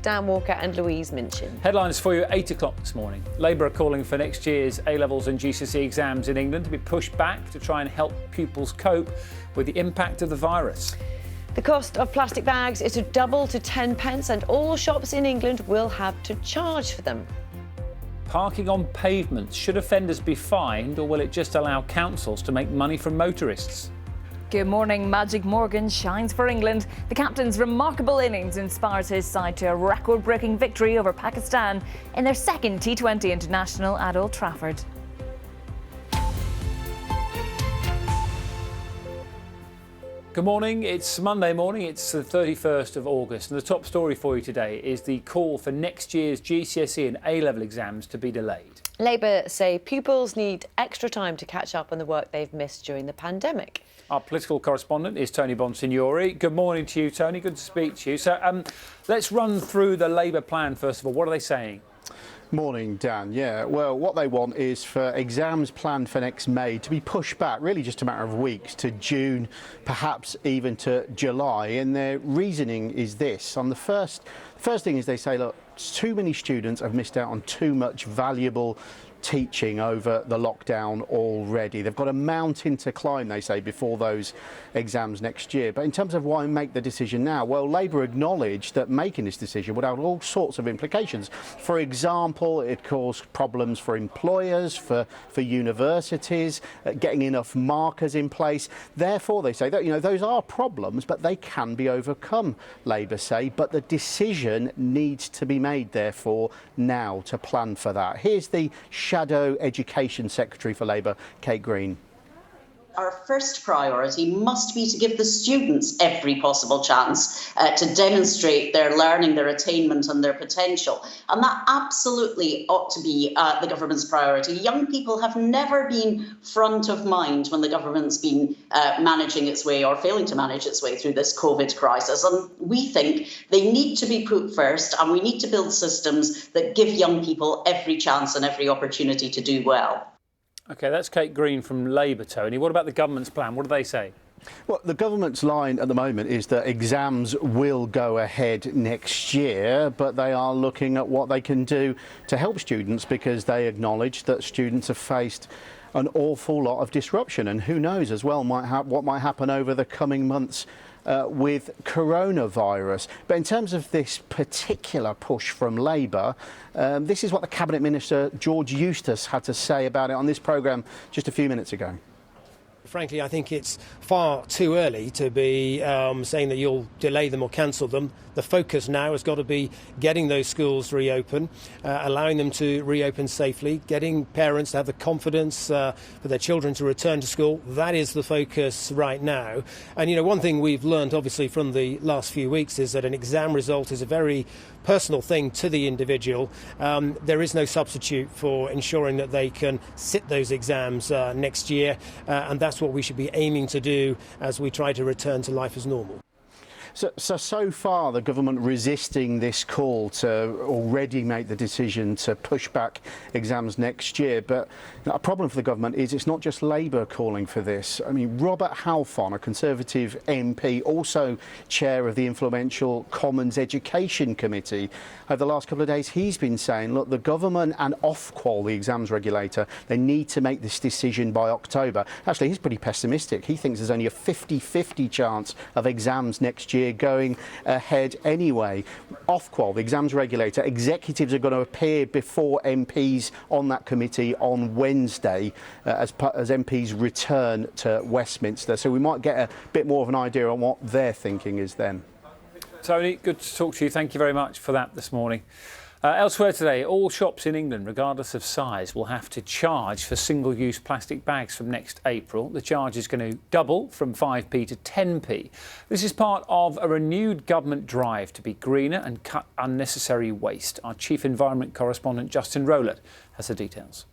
Dan Walker and Louise Minchin. Headlines for you at 8 o'clock this morning. Labour are calling for next year's A-levels and GCSE exams in England to be pushed back to try and help pupils cope with the impact of the virus. The cost of plastic bags is to double to 10 pence and all shops in England will have to charge for them. Parking on pavements. Should offenders be fined, or will it just allow councils to make money from motorists? Good morning. Magic Morgan shines for England. The captain's remarkable innings inspired his side to a record-breaking victory over Pakistan in their second T20 international at Old Trafford. Good morning. It's Monday morning. It's the 31st of August. And the top story for you today is the call for next year's GCSE and A-level exams to be delayed. Labour say pupils need extra time to catch up on the work they've missed during the pandemic. Our political correspondent is Tony Bonsignori. Good morning to you, Tony. Good to speak to you. So let's run through the Labour plan first of all. What are they saying? Morning, Dan. Yeah, well, what they want is for exams planned for next May to be pushed back, really just a matter of weeks, to June, perhaps even to July. And their reasoning is this. On the first thing is they say, look, too many students have missed out on too much valuable teaching over the lockdown already. They've got a mountain to climb, they say, before those exams next year. But in terms of why make the decision now, well, Labour acknowledged that making this decision would have all sorts of implications. For example, it caused problems for employers, for universities, getting enough markers in place. Therefore, they say that, those are problems, but they can be overcome, Labour say. But the decision needs to be made, therefore, now to plan for that. Here's the Shadow Education Secretary for Labour, Kate Green. Our first priority must be to give the students every possible chance to demonstrate their learning, their attainment and their potential. And that absolutely ought to be the government's priority. Young people have never been front of mind when the government's been managing its way or failing to manage its way through this COVID crisis. And we think they need to be put first, and we need to build systems that give young people every chance and every opportunity to do well. OK, that's Kate Green from Labour, Tony. What about the government's plan? What do they say? Well, the government's line at the moment is that exams will go ahead next year, but they are looking at what they can do to help students because they acknowledge that students have faced an awful lot of disruption. And who knows as well what might happen over the coming months with coronavirus. But in terms of this particular push from Labour, this is what the Cabinet Minister George Eustice had to say about it on this programme just a few minutes ago. Frankly, I think it's far too early to be saying that you'll delay them or cancel them. The focus now has got to be getting those schools reopen, allowing them to reopen safely, getting parents to have the confidence for their children to return to school. That is the focus right now. And, one thing we've learned, obviously, from the last few weeks is that an exam result is a very personal thing to the individual. There is no substitute for ensuring that they can sit those exams next year, and that's what we should be aiming to do as we try to return to life as normal. So far, the government resisting this call to already make the decision to push back exams next year. But a problem for the government is it's not just Labour calling for this. I mean, Robert Halfon, a Conservative MP, also chair of the influential Commons Education Committee, over the last couple of days, he's been saying, look, the government and Ofqual, the exams regulator, they need to make this decision by October. Actually, he's pretty pessimistic. He thinks there's only a 50-50 chance of exams next year going ahead anyway. Ofqual, the exams regulator, executives are going to appear before MPs on that committee on Wednesday as MPs return to Westminster. So we might get a bit more of an idea on what their thinking is then. Tony, good to talk to you. Thank you very much for that this morning. Elsewhere today, all shops in England, regardless of size, will have to charge for single-use plastic bags from next April. The charge is going to double from 5p to 10p. This is part of a renewed government drive to be greener and cut unnecessary waste. Our chief environment correspondent, Justin Rowlett, has the details.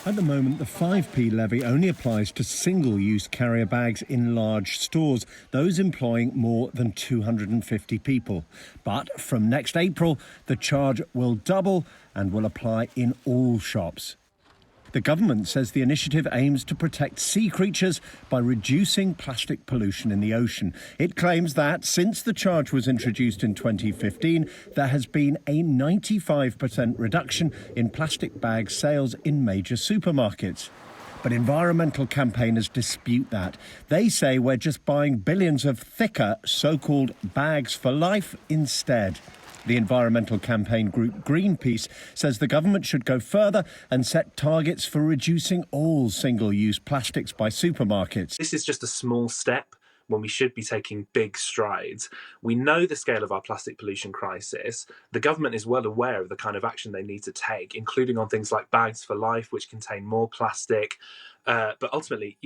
At the moment, the 5p levy only applies to single-use carrier bags in large stores, those employing more than 250 people. But from next April, the charge will double and will apply in all shops. The government says the initiative aims to protect sea creatures by reducing plastic pollution in the ocean. It claims that since the charge was introduced in 2015, there has been a 95% reduction in plastic bag sales in major supermarkets. But environmental campaigners dispute that. They say we're just buying billions of thicker so-called bags for life instead. The environmental campaign group Greenpeace says the government should go further and set targets for reducing all single-use plastics by supermarkets. This is just a small step when we should be taking big strides. We know the scale of our plastic pollution crisis. The government is well aware of the kind of action they need to take, including on things like bags for life, which contain more plastic. But ultimately,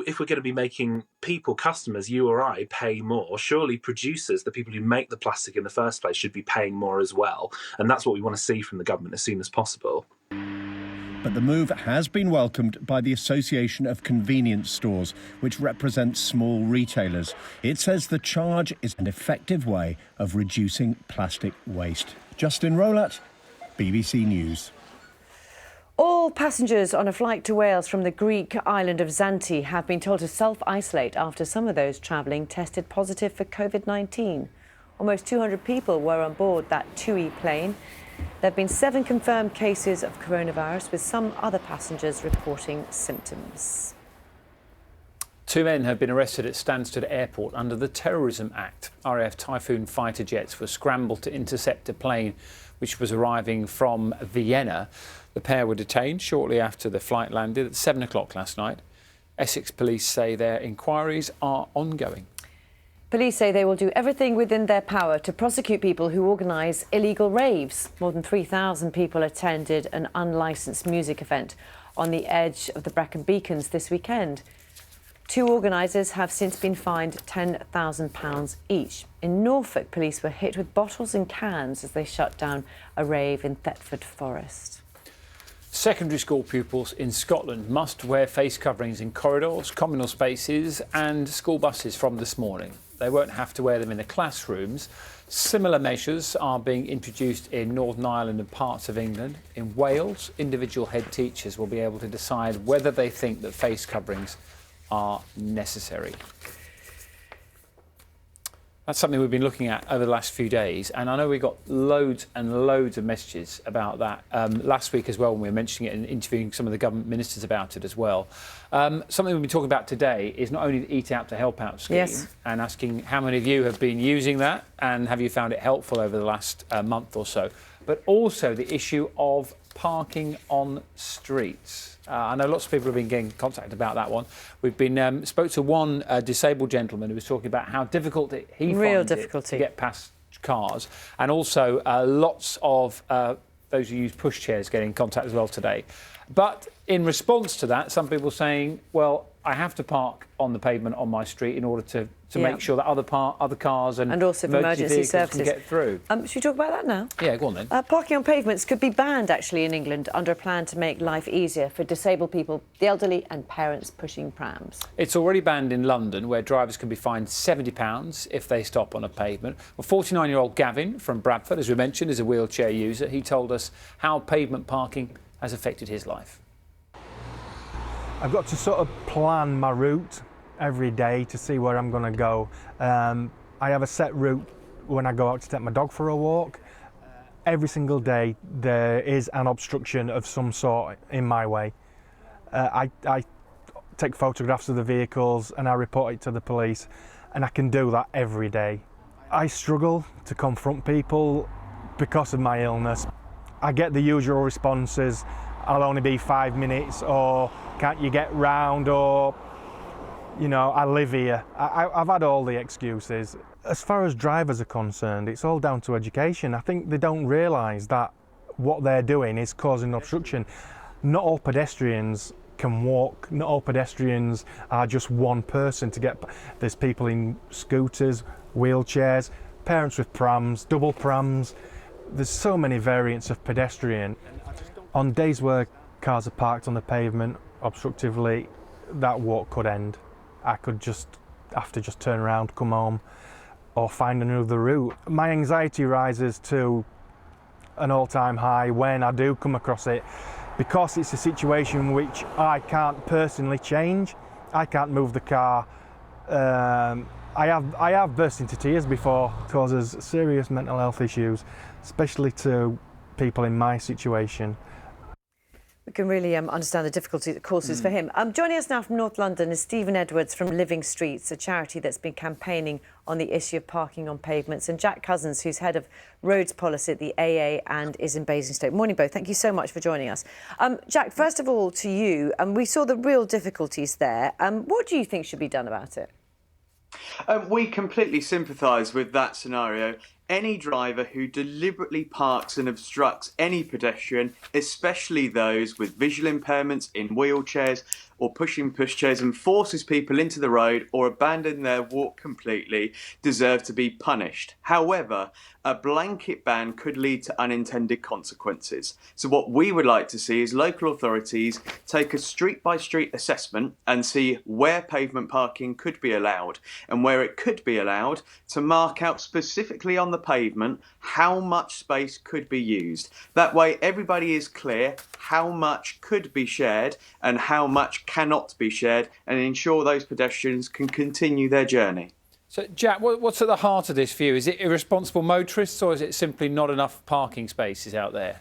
if we're going to be making people, customers, you or I, pay more, surely producers, the people who make the plastic in the first place, should be paying more as well. And that's what we want to see from the government as soon as possible. But the move has been welcomed by the Association of Convenience Stores, which represents small retailers. It says the charge is an effective way of reducing plastic waste. Justin Rowlatt, BBC News. All passengers on a flight to Wales from the Greek island of Zante have been told to self-isolate after some of those travelling tested positive for COVID-19. Almost 200 people were on board that TUI plane. There have been 7 confirmed cases of coronavirus, with some other passengers reporting symptoms. 2 men have been arrested at Stansted Airport under the Terrorism Act. RAF Typhoon fighter jets were scrambled to intercept a plane which was arriving from Vienna. The pair were detained shortly after the flight landed at 7 o'clock last night. Essex police say their inquiries are ongoing. Police say they will do everything within their power to prosecute people who organise illegal raves. More than 3,000 people attended an unlicensed music event on the edge of the Brecon Beacons this weekend. 2 organisers have since been fined £10,000 each. In Norfolk, police were hit with bottles and cans as they shut down a rave in Thetford Forest. Secondary school pupils in Scotland must wear face coverings in corridors, communal spaces and school buses from this morning. They won't have to wear them in the classrooms. Similar measures are being introduced in Northern Ireland and parts of England. In Wales, individual head teachers will be able to decide whether they think that face coverings are necessary. That's something we've been looking at over the last few days, and I know we got loads and loads of messages about that last week as well, when we were mentioning it and interviewing some of the government ministers about it as well. Something we've been talking about today is not only the Eat Out to Help Out scheme, yes, and asking how many of you have been using that and have you found it helpful over the last month or so, but also the issue of parking on streets. I know lots of people have been getting contacted about that one. We've been spoke to one disabled gentleman who was talking about how difficult he finds it to get past cars, and also lots of those who use push chairs getting in contact as well today. But in response to that, some people saying, well, I have to park on the pavement on my street in order to make sure that other cars and also for emergency services can get through. Should we talk about that now? Yeah, go on then. Parking on pavements could be banned actually in England under a plan to make life easier for disabled people, the elderly and parents pushing prams. It's already banned in London, where drivers can be fined £70 if they stop on a pavement. Well, 49-year-old Gavin from Bradford, as we mentioned, is a wheelchair user. He told us how pavement parking has affected his life. I've got to sort of plan my route every day to see where I'm going to go. I have a set route when I go out to take my dog for a walk. Every single day there is an obstruction of some sort in my way. I take photographs of the vehicles and I report it to the police, and I can do that every day. I struggle to confront people because of my illness. I get the usual responses, I'll only be 5 minutes, or can't you get round, or I live here. I've had all the excuses. As far as drivers are concerned, it's all down to education. I think they don't realise that what they're doing is causing obstruction. Not all pedestrians can walk, not all pedestrians are just one person to get. There's people in scooters, wheelchairs, parents with prams, double prams. There's so many variants of pedestrian. On days where cars are parked on the pavement obstructively, that walk could end. I could just have to turn around, come home, or find another route. My anxiety rises to an all-time high when I do come across it. because it's a situation which I can't personally change. I can't move the car. I have burst into tears before. It causes serious mental health issues, especially to people in my situation. We can really understand the difficulty that causes for him. Joining us now from North London is Stephen Edwards from Living Streets, a charity that's been campaigning on the issue of parking on pavements, and Jack Cousins, who's head of roads policy at the AA and is in Basingstoke. Morning both. Thank you so much for joining us. Jack, first of all to you, we saw the real difficulties there. What do you think should be done about it? We completely sympathise with that scenario. Any driver who deliberately parks and obstructs any pedestrian, especially those with visual impairments, in wheelchairs or pushing pushchairs, and forces people into the road or abandon their walk completely, deserve to be punished. However, a blanket ban could lead to unintended consequences. So what we would like to see is local authorities take a street-by-street assessment and see where pavement parking could be allowed, and where it could be allowed, to mark out specifically on the pavement how much space could be used. That way everybody is clear how much could be shared and how much cannot be shared, and ensure those pedestrians can continue their journey. So, Jack, what's at the heart of this view? Is it irresponsible motorists, or is it simply not enough parking spaces out there?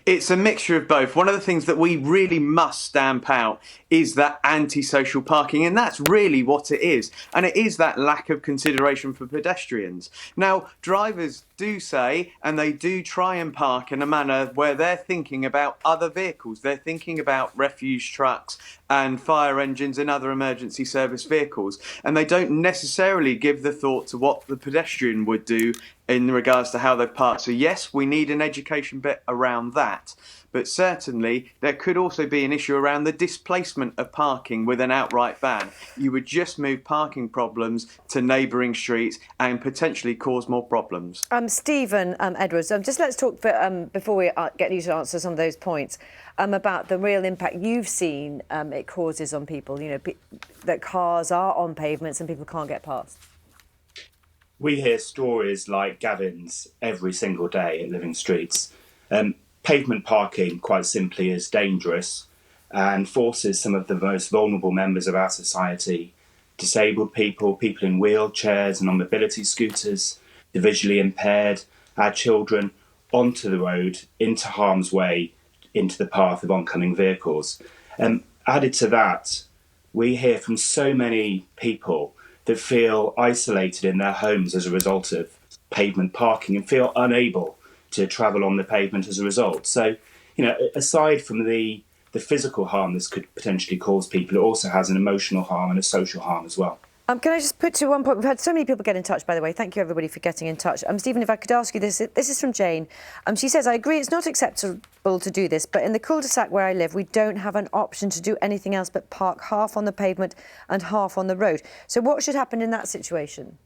It's a mixture of both. One of the things that we really must stamp out is that antisocial parking, and that's really what it is. And it is that lack of consideration for pedestrians. Now, drivers do say, and they do try and park in a manner where they're thinking about other vehicles. They're thinking about refuse trucks and fire engines and other emergency service vehicles. And they don't necessarily give the thought to what the pedestrian would do in regards to how they park. So yes, we need an education bit around that, but certainly there could also be an issue around the displacement of parking with an outright ban. You would just move parking problems to neighbouring streets and potentially cause more problems. Stephen Edwards, just let's talk before we get you to answer some of those points about the real impact you've seen it causes on people, you know, that cars are on pavements and people can't get past. We hear stories like Gavin's every single day at Living Streets. Pavement parking, quite simply, is dangerous and forces some of the most vulnerable members of our society, disabled people, people in wheelchairs and on mobility scooters, the visually impaired, our children, onto the road, into harm's way, into the path of oncoming vehicles. Added to that, we hear from so many people that feel isolated in their homes as a result of pavement parking and feel unable to travel on the pavement as a result. So, you know, aside from the physical harm this could potentially cause people, it also has an emotional harm and a social harm as well. Can I just put to one point? We've had so many people get in touch, by the way. Thank you, everybody, for getting in touch. Stephen, if I could ask you this. This is from Jane. She says, I agree it's not acceptable to do this, but in the cul-de-sac where I live, we don't have an option to do anything else but park half on the pavement and half on the road. So what should happen in that situation?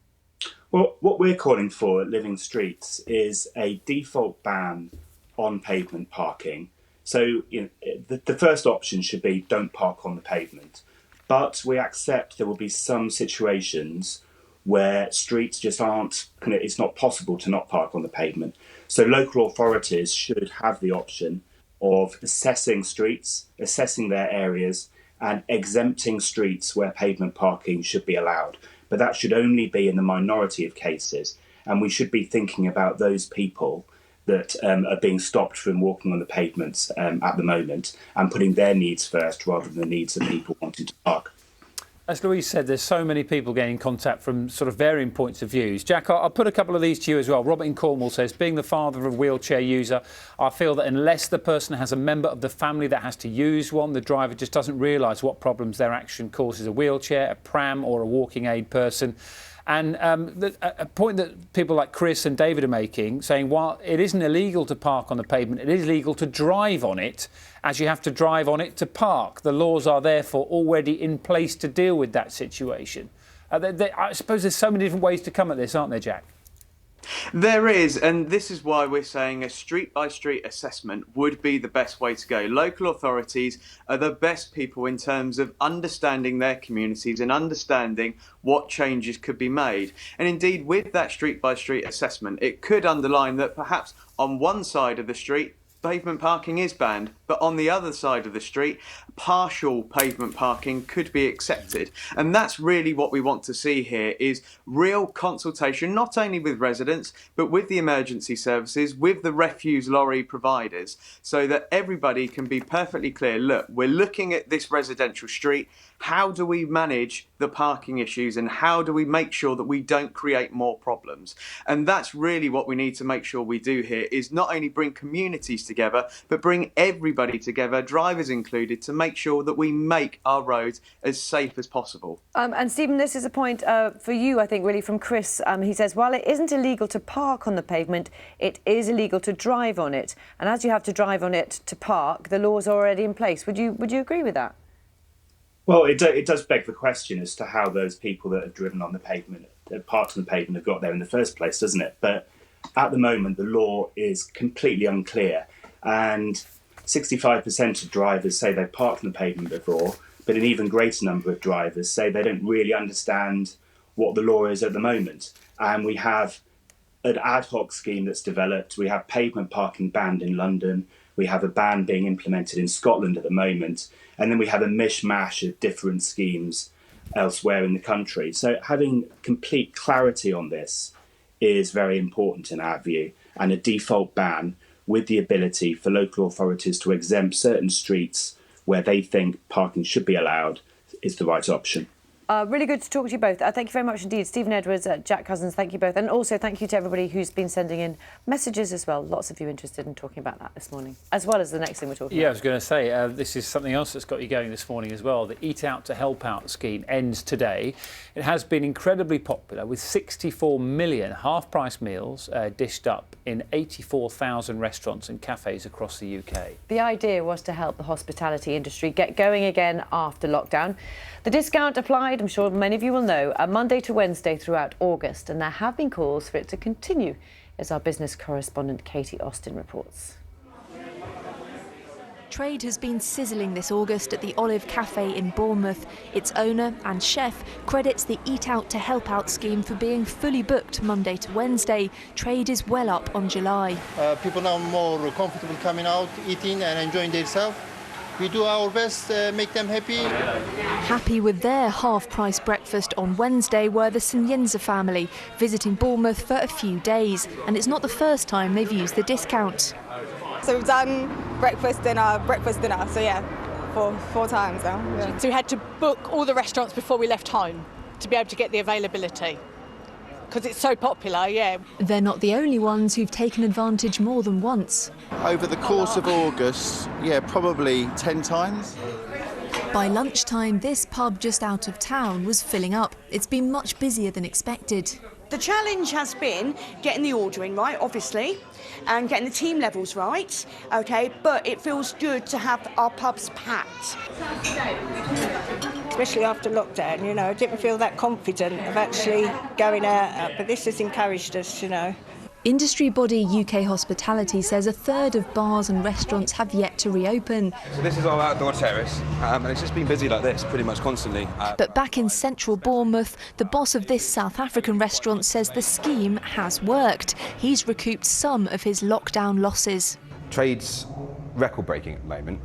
Well, what we're calling for at Living Streets is a default ban on pavement parking. So, you know, the first option should be don't park on the pavement. But we accept there will be some situations where streets just aren't, it's not possible to not park on the pavement. So local authorities should have the option of assessing streets, assessing their areas, and exempting streets where pavement parking should be allowed. But that should only be in the minority of cases. And we should be thinking about those people that are being stopped from walking on the pavements at the moment, and putting their needs first rather than the needs of people wanting to park. As Louise said, there's so many people getting in contact from sort of varying points of views. Jack, I'll put a couple of these to you as well. Robert in Cornwall says, being the father of a wheelchair user, I feel that unless the person has a member of the family that has to use one, the driver just doesn't realise what problems their action causes a wheelchair, a pram or a walking aid person. And a point that people like Chris and David are making, saying while it isn't illegal to park on the pavement, it is illegal to drive on it, as you have to drive on it to park. The laws are therefore already in place to deal with that situation. I suppose there's so many different ways to come at this, aren't there, Jack? There is, and this is why we're saying a street-by-street assessment would be the best way to go. Local authorities are the best people in terms of understanding their communities and understanding what changes could be made. And indeed, with that street-by-street assessment, it could underline that perhaps on one side of the street, pavement parking is banned, but on the other side of the street, partial pavement parking could be accepted. And that's really what we want to see here, is real consultation, not only with residents, but with the emergency services, with the refuse lorry providers, so that everybody can be perfectly clear, look, we're looking at this residential street, how do we manage the parking issues and how do we make sure that we don't create more problems? And that's really what we need to make sure we do here, is not only bring communities together, but bring everybody together, drivers included, to make sure that we make our roads as safe as possible. And Stephen, this is a point for you, I think, really from Chris. He says, while it isn't illegal to park on the pavement, it is illegal to drive on it. And as you have to drive on it to park, the laws are already in place. Would you agree with that? Well, it does beg the question as to how those people that have driven on the pavement, parked on the pavement, have got there in the first place, doesn't it? But at the moment, the law is completely unclear, and 65% of drivers say they've parked on the pavement before, but an even greater number of drivers say they don't really understand what the law is at the moment. And we have an ad hoc scheme that's developed. We have pavement parking banned in London. We have a ban being implemented in Scotland at the moment. And then we have a mishmash of different schemes elsewhere in the country. So having complete clarity on this is very important in our view, and a default ban with the ability for local authorities to exempt certain streets where they think parking should be allowed is the right option. Really good to talk to you both. Thank you very much indeed. Stephen Edwards, Jack Cousins, thank you both. And also thank you to everybody who's been sending in messages as well. Lots of you interested in talking about that this morning, as well as the next thing we're talking about. Yeah, I was going to say, this is something else that's got you going this morning as well. The Eat Out to Help Out scheme ends today. It has been incredibly popular, with 64 million half-price meals dished up in 84,000 restaurants and cafes across the UK. The idea was to help the hospitality industry get going again after lockdown. The discount applied, I'm sure many of you will know, Monday to Wednesday throughout August, and there have been calls for it to continue, as our business correspondent Katie Austin reports. Trade has been sizzling this August at the Olive Cafe in Bournemouth. Its owner and chef credits the Eat Out to Help Out scheme for being fully booked Monday to Wednesday. Trade is well up on July. People now are more comfortable coming out, eating and enjoying themselves. We do our best, make them happy. Happy with their half-price breakfast on Wednesday were the Sinyenza family, visiting Bournemouth for a few days. And it's not the first time they've used the discount. So we've done breakfast, dinner. So yeah, four times now. Yeah. So we had to book all the restaurants before we left home to be able to get the availability, because it's so popular, yeah. They're not the only ones who've taken advantage more than once. Over the course of August, yeah, probably 10 times. By lunchtime, this pub just out of town was filling up. It's been much busier than expected. The challenge has been getting the ordering right, obviously, and getting the team levels right, OK, but it feels good to have our pubs packed. Especially after lockdown, you know, I didn't feel that confident of actually going out, but this has encouraged us, you know. Industry body UK Hospitality says a third of bars and restaurants have yet to reopen. So this is our outdoor terrace, and it's just been busy like this pretty much constantly. But back in central Bournemouth, the boss of this South African restaurant says the scheme has worked. He's recouped some of his lockdown losses. Trade's record-breaking at the moment.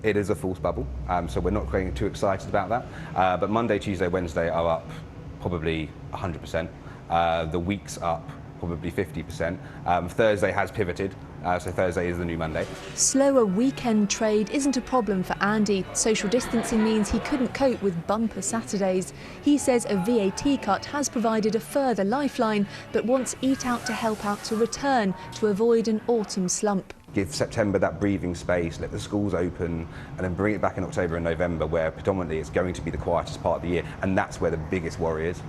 It is a false bubble, so we're not getting too excited about that. But Monday, Tuesday, Wednesday are up probably 100%. The week's up probably 50%. Thursday has pivoted, so Thursday is the new Monday. Slower weekend trade isn't a problem for Andy. Social distancing means he couldn't cope with bumper Saturdays. He says a VAT cut has provided a further lifeline, but wants Eat Out to Help Out to return to avoid an autumn slump. Give September that breathing space, let the schools open, and then bring it back in October and November, where predominantly it's going to be the quietest part of the year, and that's where the biggest worry is.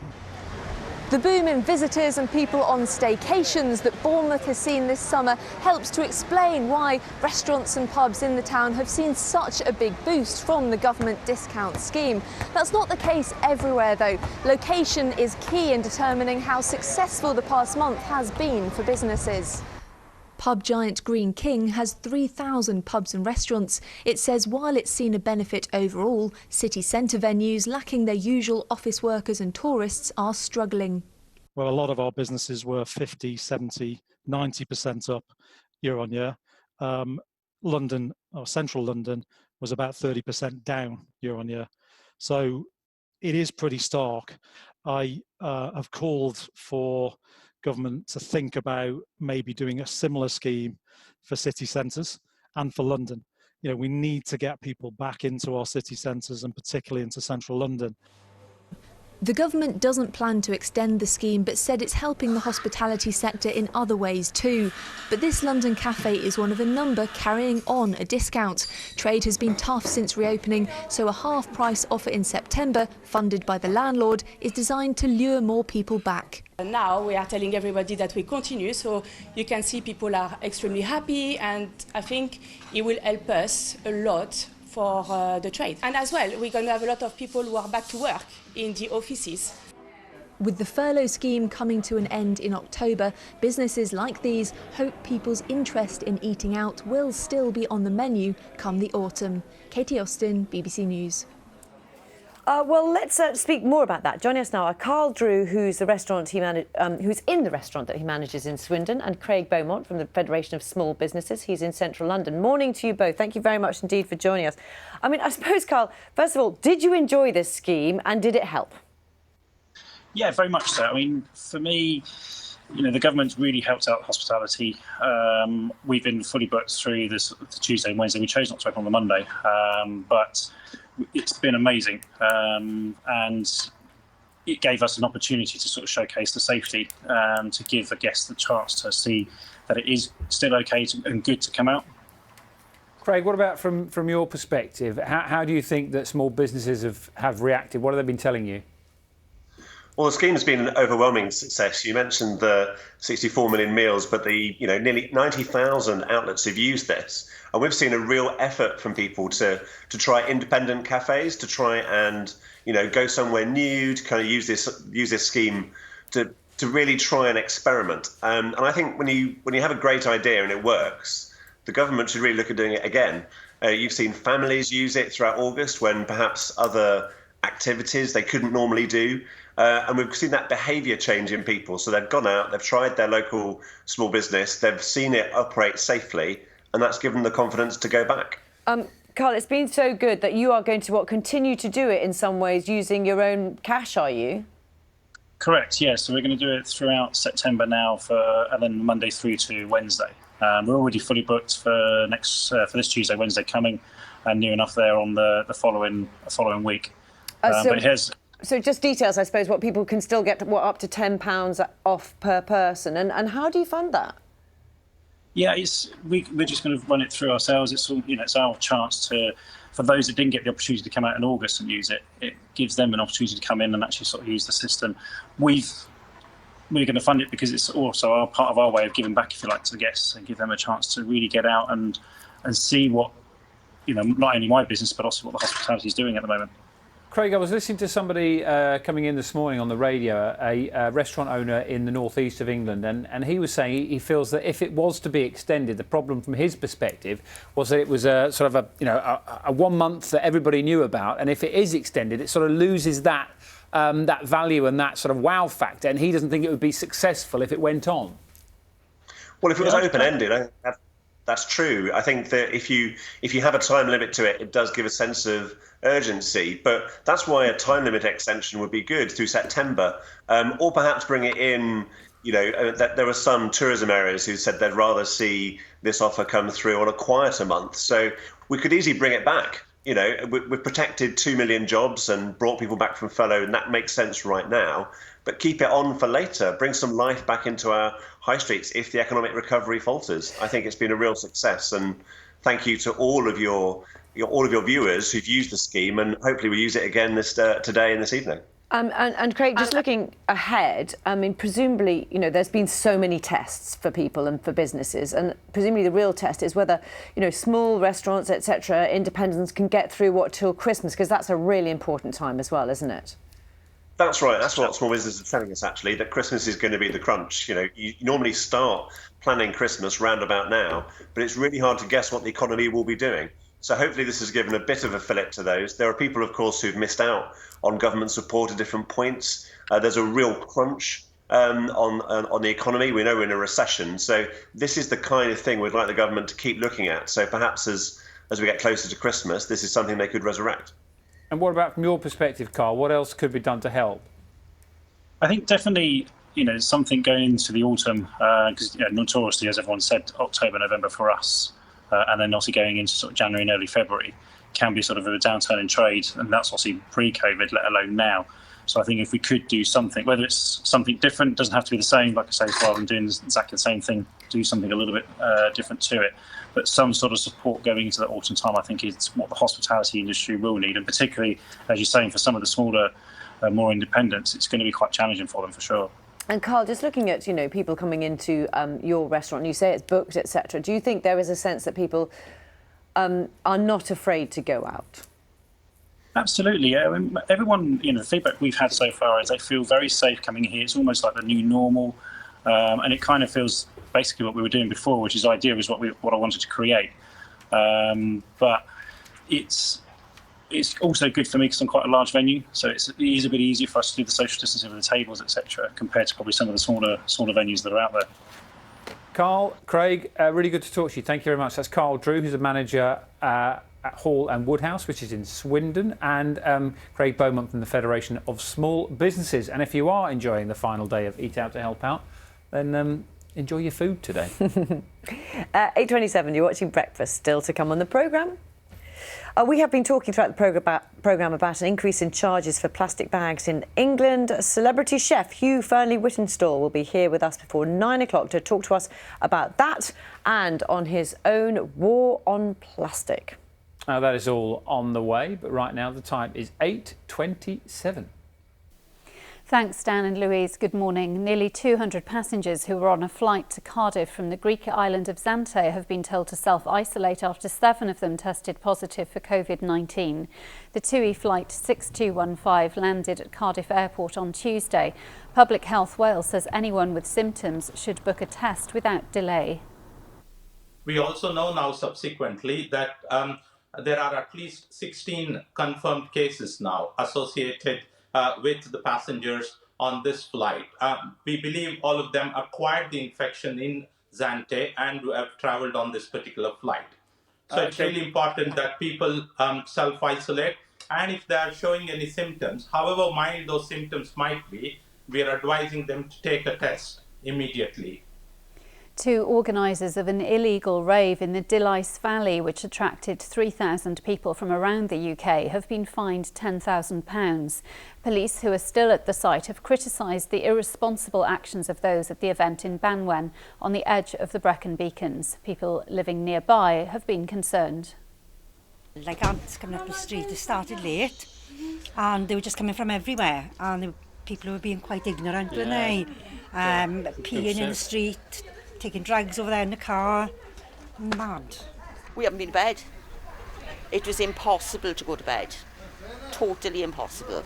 The boom in visitors and people on staycations that Bournemouth has seen this summer helps to explain why restaurants and pubs in the town have seen such a big boost from the government discount scheme. That's not the case everywhere though. Location is key in determining how successful the past month has been for businesses. Pub giant Green King has 3,000 pubs and restaurants. It says while it's seen a benefit overall, city centre venues lacking their usual office workers and tourists are struggling. Well, a lot of our businesses were 50, 70, 90% up year on year. London, or central London, was about 30% down year on year. So it is pretty stark. I have called for government to think about maybe doing a similar scheme for city centres and for London. You know, we need to get people back into our city centres and particularly into central London. The government doesn't plan to extend the scheme but said it's helping the hospitality sector in other ways too. But this London cafe is one of a number carrying on a discount. Trade has been tough since reopening, so a half-price offer in September, funded by the landlord, is designed to lure more people back. Now we are telling everybody that we continue, so you can see people are extremely happy, and I think it will help us a lot for the trade. And as well, we're going to have a lot of people who are back to work in the offices. With the furlough scheme coming to an end in October, businesses like these hope people's interest in eating out will still be on the menu come the autumn. Katie Austin, BBC News. Well, let's speak more about that. Joining us now are Carl Drew, who's in the restaurant that he manages in Swindon, and Craig Beaumont from the Federation of Small Businesses. He's in central London. Morning to you both. Thank you very much indeed for joining us. I mean, I suppose, Carl, first of all, did you enjoy this scheme and did it help? Yeah, very much so. I mean, for me, you know, the government's really helped out hospitality. We've been fully booked through the Tuesday and Wednesday. We chose not to open on the Monday, but it's been amazing, and it gave us an opportunity to sort of showcase the safety, to give the guests the chance to see that it is still okay and good to come out. Craig, what about from your perspective? How do you think that small businesses have reacted? What have they been telling you? Well, the scheme has been an overwhelming success. You mentioned the 64 million meals, but nearly 90,000 outlets have used this, and we've seen a real effort from people to try independent cafes, to try and go somewhere new, to kind of use this scheme to really try and experiment. And I think when you have a great idea and it works, the government should really look at doing it again. You've seen families use it throughout August when perhaps other activities they couldn't normally do. And we've seen that behaviour change in people. So they've gone out, they've tried their local small business, they've seen it operate safely, and that's given them the confidence to go back. Carl, it's been so good that you are going to continue to do it in some ways using your own cash, are you? Correct, yeah. So we're going to do it throughout September now, and then Monday through to Wednesday. We're already fully booked for this Tuesday, Wednesday coming, and near enough there on the following week. So just details, I suppose, what people can still get, up to £10 off per person, and how do you fund that? Yeah, we're just going to run it through ourselves. It's our chance for those that didn't get the opportunity to come out in August and use it. It gives them an opportunity to come in and actually sort of use the system. We're going to fund it because it's also part of our way of giving back, if you like, to the guests and give them a chance to really get out and see what, not only my business but also what the hospitality is doing at the moment. Craig, I was listening to somebody coming in this morning on the radio, a restaurant owner in the northeast of England, and he was saying he feels that if it was to be extended, the problem from his perspective was that it was a sort of a 1 month that everybody knew about, and if it is extended, it sort of loses that value and that sort of wow factor, and he doesn't think it would be successful if it went on. Well, if it was open-ended, that's true. I think that if you have a time limit to it, it does give a sense of urgency. But that's why a time limit extension would be good through September, or perhaps bring it in. That there are some tourism areas who said they'd rather see this offer come through on a quieter month. So we could easily bring it back. We've protected 2 million jobs and brought people back from furlough, and that makes sense right now. But keep it on for later. Bring some life back into our high streets if the economic recovery falters. I think it's been a real success, and thank you to all of your viewers who've used the scheme, and hopefully we'll use it again today and this evening. And Craig, just looking ahead, I mean, presumably, there's been so many tests for people and for businesses, and presumably the real test is whether, small restaurants, etc., independents can get through till Christmas, because that's a really important time as well, isn't it? That's right. That's what small businesses are telling us, actually, that Christmas is going to be the crunch. You normally start planning Christmas round about now, but it's really hard to guess what the economy will be doing. So hopefully this has given a bit of a fillip to those. There are people, of course, who've missed out on government support at different points. There's a real crunch on the economy. We know we're in a recession, so this is the kind of thing we'd like the government to keep looking at. So perhaps as we get closer to Christmas, this is something they could resurrect. And what about from your perspective, Carl? What else could be done to help? I think definitely, something going into the autumn, because notoriously, as everyone said, October, November for us, and then obviously going into sort of January and early February can be sort of a downturn in trade, and that's obviously pre-COVID, let alone now. So I think if we could do something, whether it's something different, doesn't have to be the same, like I say, rather than doing exactly the same thing, do something a little bit different to it. But some sort of support going into the autumn time, I think, is what the hospitality industry will need. And particularly, as you're saying, for some of the smaller, more independents, it's going to be quite challenging for them, for sure. And Carl, just looking at, people coming into your restaurant, you say it's booked, etc. Do you think there is a sense that people are not afraid to go out? Absolutely, yeah. I mean, everyone, the feedback we've had so far is they feel very safe coming here. It's almost like the new normal, and it kind of feels basically what we were doing before, which is ideal, is what I wanted to create. But it's also good for me because I'm quite a large venue, so it is a bit easier for us to do the social distancing of the tables, etc., compared to probably some of the smaller venues that are out there. Carl, Craig, really good to talk to you. Thank you very much. That's Carl Drew, who's a manager at Hall and Woodhouse, which is in Swindon, and Craig Beaumont from the Federation of Small Businesses. And if you are enjoying the final day of Eat Out to Help Out, then enjoy your food today. 8:27, you're watching Breakfast, still to come on the programme. We have been talking throughout the programme about an increase in charges for plastic bags in England. Celebrity chef Hugh Fearnley-Whittenstall will be here with us before 9 o'clock to talk to us about that and on his own war on plastic. That is all on the way, but right now the time is 8:27. Thanks, Dan and Louise. Good morning. Nearly 200 passengers who were on a flight to Cardiff from the Greek island of Zante have been told to self-isolate after 7 of them tested positive for COVID-19. The TUI flight 6215 landed at Cardiff Airport on Tuesday. Public Health Wales says anyone with symptoms should book a test without delay. We also know now subsequently that there are at least 16 confirmed cases now associated with the passengers on this flight. We believe all of them acquired the infection in Zante and have travelled on this particular flight. So it's really important that people self-isolate, and if they are showing any symptoms, however mild those symptoms might be, we are advising them to take a test immediately. 2 organisers of an illegal rave in the Dillais Valley, which attracted 3,000 people from around the UK, have been fined £10,000. Police, who are still at the site, have criticised the irresponsible actions of those at the event in Banwen on the edge of the Brecon Beacons. People living nearby have been concerned. Like ants coming up the street, they started late and they were just coming from everywhere, and people were being quite ignorant, weren't they? Peeing in the street, taking drugs over there in the car. Mad. We haven't been to bed. It was impossible to go to bed. Totally impossible.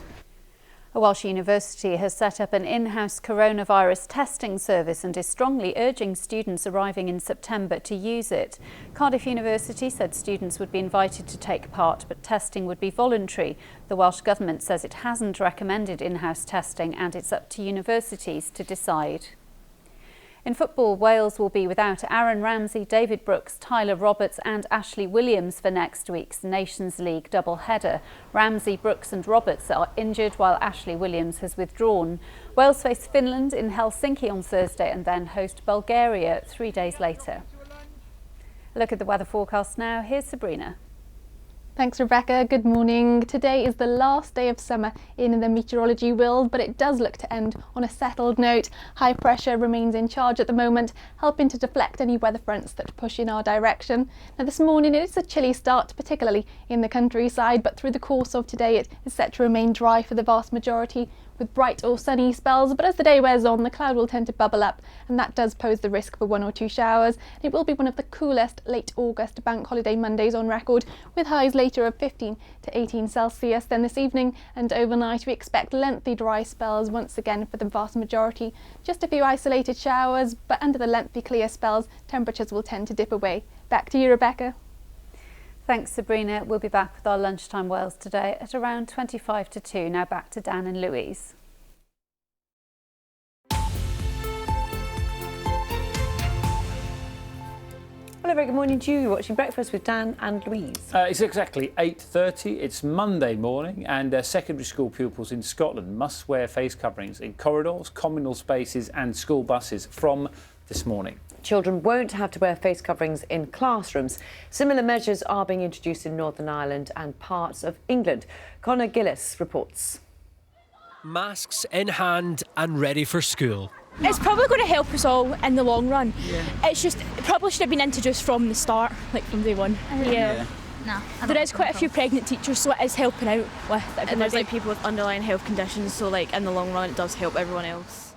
A Welsh university has set up an in-house coronavirus testing service and is strongly urging students arriving in September to use it. Cardiff University said students would be invited to take part, but testing would be voluntary. The Welsh Government says it hasn't recommended in-house testing and it's up to universities to decide. In football, Wales will be without Aaron Ramsey, David Brooks, Tyler Roberts and Ashley Williams for next week's Nations League double-header. Ramsey, Brooks and Roberts are injured while Ashley Williams has withdrawn. Wales face Finland in Helsinki on Thursday and then host Bulgaria 3 days later. A look at the weather forecast now. Here's Sabrina. Thanks, Rebecca. Good morning. Today is the last day of summer in the meteorology world, but it does look to end on a settled note. High pressure remains in charge at the moment, helping to deflect any weather fronts that push in our direction. Now, this morning it is a chilly start, particularly in the countryside, but through the course of today it is set to remain dry for the vast majority, with bright or sunny spells, but as the day wears on, the cloud will tend to bubble up, and that does pose the risk for 1 or 2 showers. It will be one of the coolest late August bank holiday Mondays on record, with highs later of 15 to 18 Celsius. Then this evening and overnight we expect lengthy dry spells once again for the vast majority. Just a few isolated showers, but under the lengthy clear spells, temperatures will tend to dip away. Back to you, Rebecca. Thanks, Sabrina. We'll be back with our Lunchtime Wales today at around 25 to 2. Now back to Dan and Louise. Hello, very good morning to you. You're watching Breakfast with Dan and Louise. It's exactly 8:30. It's Monday morning, and secondary school pupils in Scotland must wear face coverings in corridors, communal spaces and school buses from this morning. Children won't have to wear face coverings in classrooms. Similar measures are being introduced in Northern Ireland and parts of England. Conor Gillis reports. Masks in hand and ready for school. It's probably going to help us all in the long run. Yeah. It's just, it probably should have been introduced from the start, like from day one. Yeah. No, there is quite a few pregnant teachers, so it is helping out with everybody. And there's like people with underlying health conditions, so like in the long run it does help everyone else.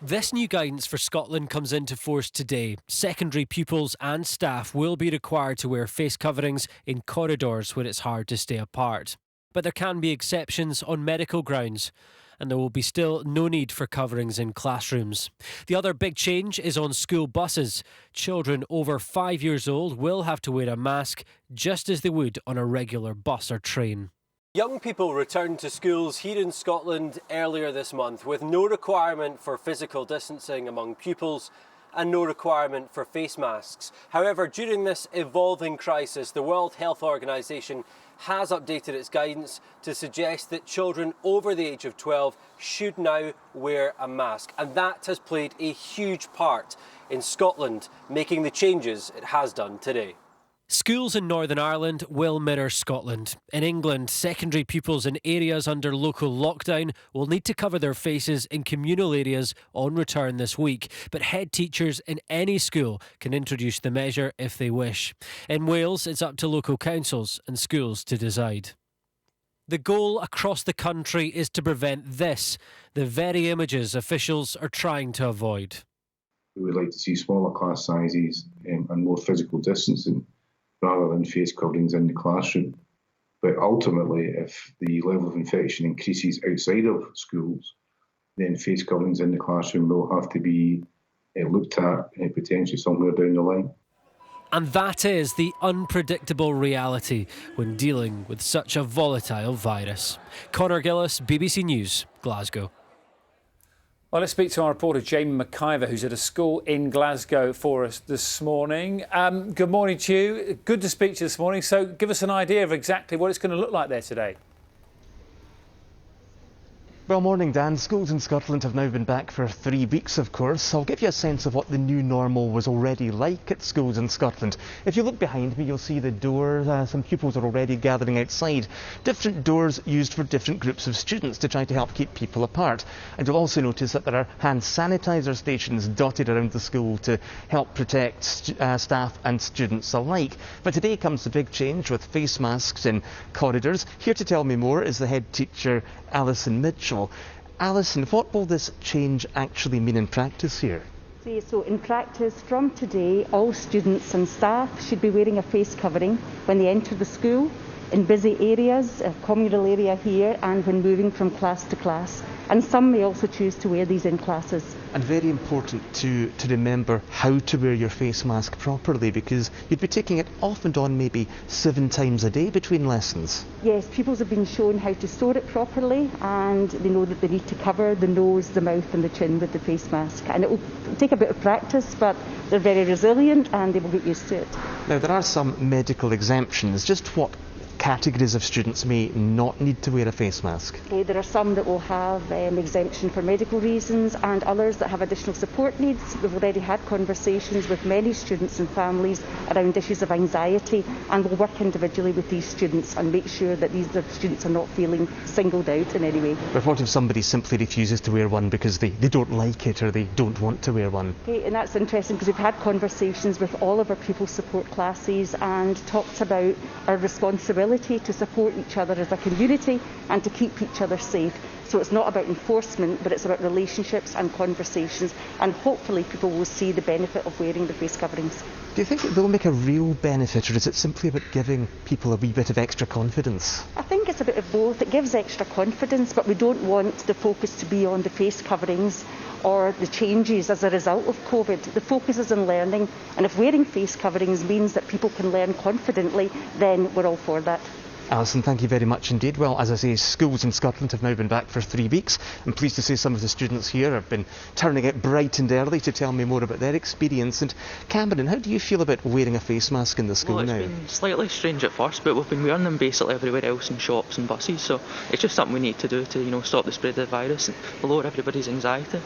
This new guidance for Scotland comes into force today. Secondary pupils and staff will be required to wear face coverings in corridors where it's hard to stay apart. But there can be exceptions on medical grounds, and there will be still no need for coverings in classrooms. The other big change is on school buses. Children over 5 years old will have to wear a mask just as they would on a regular bus or train. Young people returned to schools here in Scotland earlier this month with no requirement for physical distancing among pupils and no requirement for face masks. However, during this evolving crisis, the World Health Organization has updated its guidance to suggest that children over the age of 12 should now wear a mask. And that has played a huge part in Scotland making the changes it has done today. Schools in Northern Ireland will mirror Scotland. In England, secondary pupils in areas under local lockdown will need to cover their faces in communal areas on return this week, but head teachers in any school can introduce the measure if they wish. In Wales, it's up to local councils and schools to decide. The goal across the country is to prevent this, the very images officials are trying to avoid. We would like to see smaller class sizes and more physical distancing, rather than face coverings in the classroom. But ultimately, if the level of infection increases outside of schools, then face coverings in the classroom will have to be looked at potentially somewhere down the line. And that is the unpredictable reality when dealing with such a volatile virus. Conor Gillis, BBC News, Glasgow. Well, let's speak to our reporter, Jamie McIver, who's at a school in Glasgow for us this morning. Good morning to you. Good to speak to you this morning. So give us an idea of exactly what it's going to look like there today. Well, morning, Dan. Schools in Scotland have now been back for 3 weeks, of course. I'll give you a sense of what the new normal was already like at schools in Scotland. If you look behind me, you'll see the door. Some pupils are already gathering outside. Different doors used for different groups of students to try to help keep people apart. And you'll also notice that there are hand sanitizer stations dotted around the school to help protect staff and students alike. But today comes the big change with face masks in corridors. Here to tell me more is the head teacher, Alison Mitchell. Alison, what will this change actually mean in practice here? So in practice, from today, all students and staff should be wearing a face covering when they enter the school, in busy areas, a communal area here, and when moving from class to class. And some may also choose to wear these in classes. And very important to remember how to wear your face mask properly, because you'd be taking it off and on maybe 7 times a day between lessons. Yes, pupils have been shown how to store it properly, and they know that they need to cover the nose, the mouth and the chin with the face mask. And it will take a bit of practice, but they're very resilient and they will get used to it. Now, there are some medical exemptions. Just what categories of students may not need to wear a face mask? There are some that will have exemption for medical reasons, and others that have additional support needs. We've already had conversations with many students and families around issues of anxiety, and we'll work individually with these students and make sure that these students are not feeling singled out in any way. But what if somebody simply refuses to wear one because they don't like it or they don't want to wear one? And that's interesting, because we've had conversations with all of our pupil support classes and talked about our responsibility to support each other as a community and to keep each other safe. So it's not about enforcement, but it's about relationships and conversations, and hopefully people will see the benefit of wearing the face coverings. Do you think it will make a real benefit, or is it simply about giving people a wee bit of extra confidence? I think it's a bit of both. It gives extra confidence, but we don't want the focus to be on the face coverings or the changes as a result of COVID. The focus is on learning, and if wearing face coverings means that people can learn confidently, then we're all for that. Alison, thank you very much indeed. Well, as I say, schools in Scotland have now been back for 3 weeks. I'm pleased to say some of the students here have been turning out bright and early to tell me more about their experience. And Cameron, how do you feel about wearing a face mask in the school now? It's been slightly strange at first, but we've been wearing them basically everywhere else in shops and buses, so it's just something we need to do to, stop the spread of the virus and lower everybody's anxiety.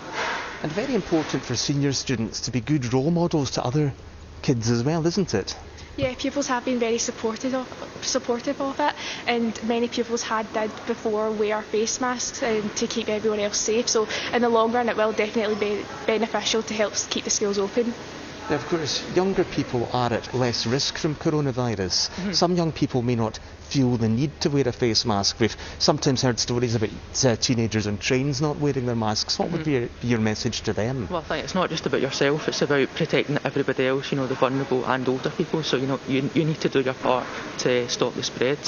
And very important for senior students to be good role models to other kids as well, isn't it? Yeah, pupils have been very supportive of it, and many pupils did before wear face masks to keep everyone else safe. So in the long run, it will definitely be beneficial to help keep the schools open. Now, of course, younger people are at less risk from coronavirus. Some young people may not feel the need to wear a face mask. We've sometimes heard stories about teenagers on trains not wearing their masks. What would be your message to them? Well, I think it's not just about yourself, it's about protecting everybody else, the vulnerable and older people. So, you need to do your part to stop the spread.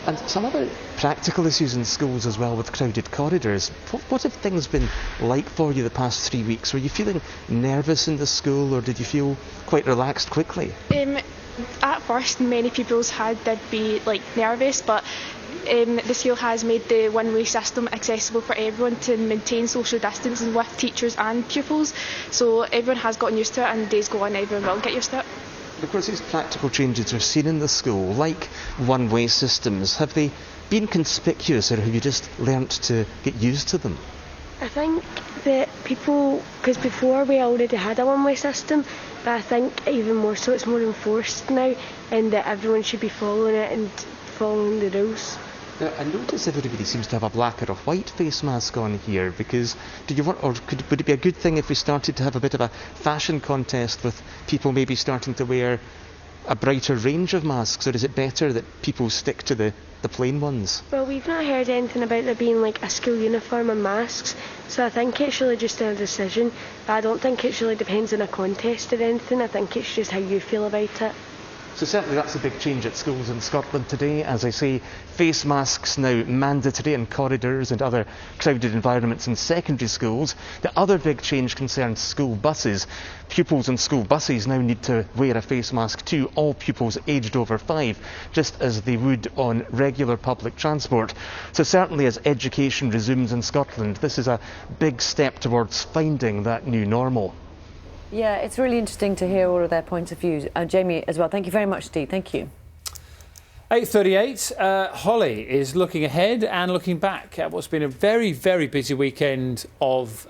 And some other practical issues in schools as well with crowded corridors. What have things been like for you the past 3 weeks? Were you feeling nervous in the school, or did you feel quite relaxed quickly? At first, many pupils did be nervous, but the school has made the one-way system accessible for everyone to maintain social distancing with teachers and pupils. So everyone has gotten used to it, and days go on, everyone will get used to it. Of course, these practical changes we've seen in the school, like one-way systems, have they been conspicuous, or have you just learnt to get used to them? I think that people, because before we already had a one-way system, but I think even more so it's more enforced now, and that everyone should be following it and following the rules. Now, I notice everybody seems to have a black or a white face mask on here, because would it be a good thing if we started to have a bit of a fashion contest with people maybe starting to wear a brighter range of masks, or is it better that people stick to the plain ones? Well, we've not heard anything about there being a school uniform and masks, so I think it's really just a decision, but I don't think it really depends on a contest or anything. I think it's just how you feel about it. So certainly that's a big change at schools in Scotland today. As I say, face masks now mandatory in corridors and other crowded environments in secondary schools. The other big change concerns school buses. Pupils in school buses now need to wear a face mask too, all pupils aged over 5, just as they would on regular public transport. So certainly as education resumes in Scotland, this is a big step towards finding that new normal. Yeah, it's really interesting to hear all of their points of view. Jamie as well. Thank you very much, Steve. Thank you. 8:38. Holly is looking ahead and looking back at what's been a very, very busy weekend of,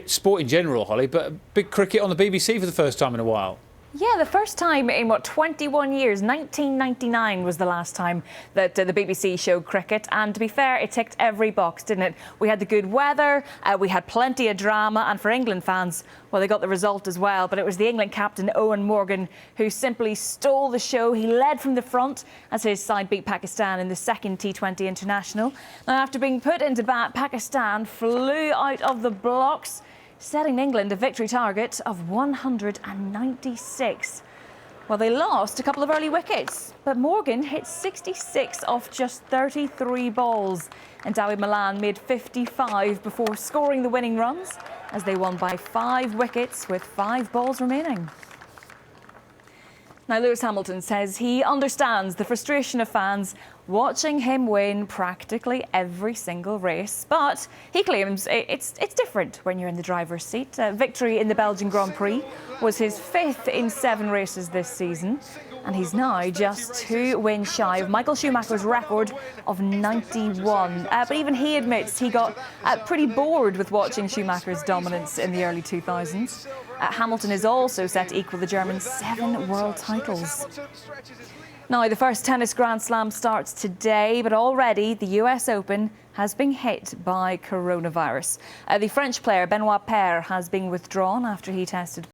sport in general, Holly, but big cricket on the BBC for the first time in a while. Yeah, the first time in, 21 years. 1999 was the last time that the BBC showed cricket. And to be fair, it ticked every box, didn't it? We had the good weather, we had plenty of drama, and for England fans, well, they got the result as well. But it was the England captain, Owen Morgan, who simply stole the show. He led from the front as his side beat Pakistan in the second T20 international. Now, after being put into bat, Pakistan flew out of the blocks, setting England a victory target of 196. Well, they lost a couple of early wickets, but Morgan hit 66 off just 33 balls. And Dawi Malan made 55 before scoring the winning runs as they won by 5 wickets with 5 balls remaining. Now, Lewis Hamilton says he understands the frustration of fans watching him win practically every single race. But he claims it's different when you're in the driver's seat. Victory in the Belgian Grand Prix was his 5th in 7 races this season. And he's now just 2 wins shy of Michael Schumacher's record of 91. But even he admits he got pretty bored with watching Schumacher's dominance in the early 2000s. Hamilton is also set to equal the German's 7 world titles. Now, the first tennis Grand Slam starts today, but already the US Open has been hit by coronavirus. The French player Benoit Paire has been withdrawn after he tested